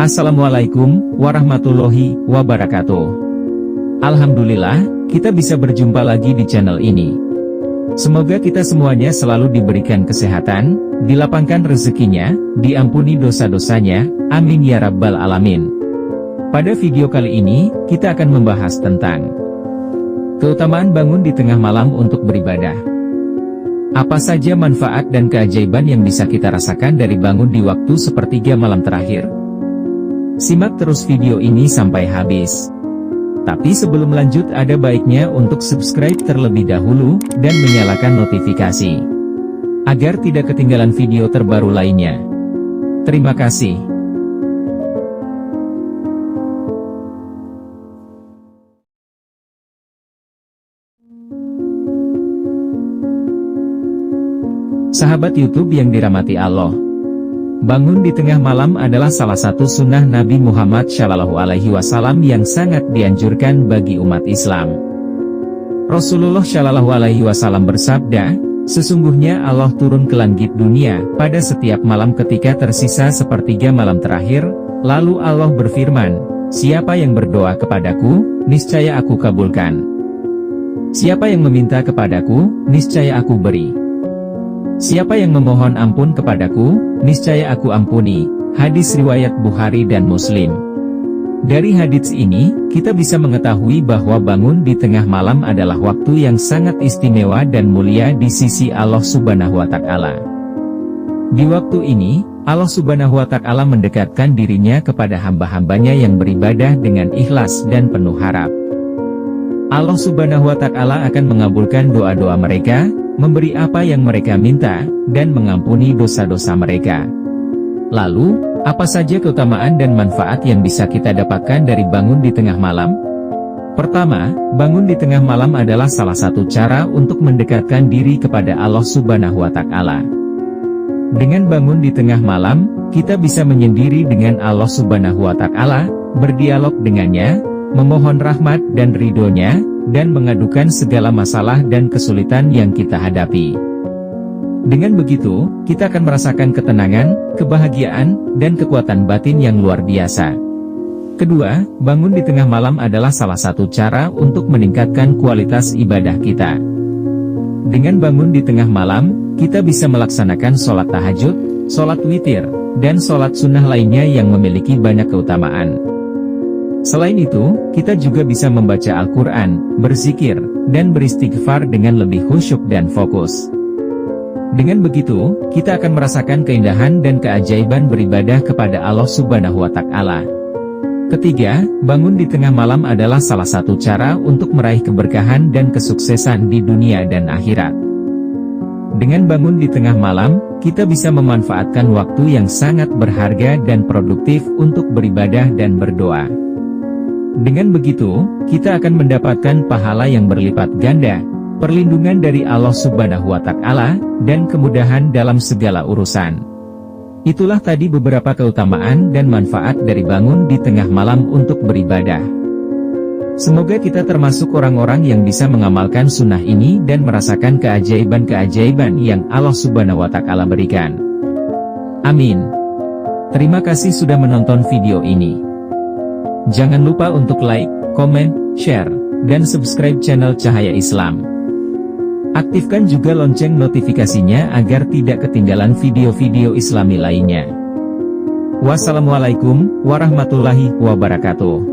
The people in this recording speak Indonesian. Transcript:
Assalamualaikum warahmatullahi wabarakatuh. Alhamdulillah, kita bisa berjumpa lagi di channel ini. Semoga kita semuanya selalu diberikan kesehatan, dilapangkan rezekinya, diampuni dosa-dosanya, amin ya rabbal alamin. Pada video kali ini, kita akan membahas tentang keutamaan bangun di tengah malam untuk beribadah. Apa saja manfaat dan keajaiban yang bisa kita rasakan dari bangun di waktu sepertiga malam terakhir? Simak terus video ini sampai habis. Tapi sebelum lanjut ada baiknya untuk subscribe terlebih dahulu, dan menyalakan notifikasi, agar tidak ketinggalan video terbaru lainnya. Terima kasih. Sahabat YouTube yang dirahmati Allah, bangun di tengah malam adalah salah satu sunnah Nabi Muhammad SAW yang sangat dianjurkan bagi umat Islam. Rasulullah SAW bersabda, sesungguhnya Allah turun ke langit dunia pada setiap malam ketika tersisa sepertiga malam terakhir, lalu Allah berfirman, siapa yang berdoa kepadaku, niscaya aku kabulkan. Siapa yang meminta kepadaku, niscaya aku beri. Siapa yang memohon ampun kepadaku, niscaya aku ampuni. Hadis riwayat Bukhari dan Muslim. Dari hadits ini, kita bisa mengetahui bahwa bangun di tengah malam adalah waktu yang sangat istimewa dan mulia di sisi Allah Subhanahu wa Ta'ala. Di waktu ini, Allah Subhanahu wa Ta'ala mendekatkan dirinya kepada hamba-hambanya yang beribadah dengan ikhlas dan penuh harap. Allah Subhanahu wa Ta'ala akan mengabulkan doa-doa mereka, memberi apa yang mereka minta, dan mengampuni dosa-dosa mereka. Lalu, apa saja keutamaan dan manfaat yang bisa kita dapatkan dari bangun di tengah malam? Pertama, bangun di tengah malam adalah salah satu cara untuk mendekatkan diri kepada Allah Subhanahu wa Ta'ala. Dengan bangun di tengah malam, kita bisa menyendiri dengan Allah Subhanahu wa Ta'ala, berdialog dengannya, memohon rahmat dan ridhonya, dan mengadukan segala masalah dan kesulitan yang kita hadapi. Dengan begitu, kita akan merasakan ketenangan, kebahagiaan, dan kekuatan batin yang luar biasa. Kedua, bangun di tengah malam adalah salah satu cara untuk meningkatkan kualitas ibadah kita. Dengan bangun di tengah malam, kita bisa melaksanakan sholat tahajud, sholat witir, dan sholat sunnah lainnya yang memiliki banyak keutamaan. Selain itu, kita juga bisa membaca Al-Quran, berzikir, dan beristighfar dengan lebih khusyuk dan fokus. Dengan begitu, kita akan merasakan keindahan dan keajaiban beribadah kepada Allah Subhanahu wa Ta'ala. Ketiga, bangun di tengah malam adalah salah satu cara untuk meraih keberkahan dan kesuksesan di dunia dan akhirat. Dengan bangun di tengah malam, kita bisa memanfaatkan waktu yang sangat berharga dan produktif untuk beribadah dan berdoa. Dengan begitu, kita akan mendapatkan pahala yang berlipat ganda, perlindungan dari Allah Subhanahu wa Ta'ala, dan kemudahan dalam segala urusan. Itulah tadi beberapa keutamaan dan manfaat dari bangun di tengah malam untuk beribadah. Semoga kita termasuk orang-orang yang bisa mengamalkan sunnah ini dan merasakan keajaiban-keajaiban yang Allah Subhanahu wa Ta'ala berikan. Amin. Terima kasih sudah menonton video ini. Jangan lupa untuk like, komen, share, dan subscribe channel Cahaya Islam. Aktifkan juga lonceng notifikasinya agar tidak ketinggalan video-video Islami lainnya. Wassalamualaikum warahmatullahi wabarakatuh.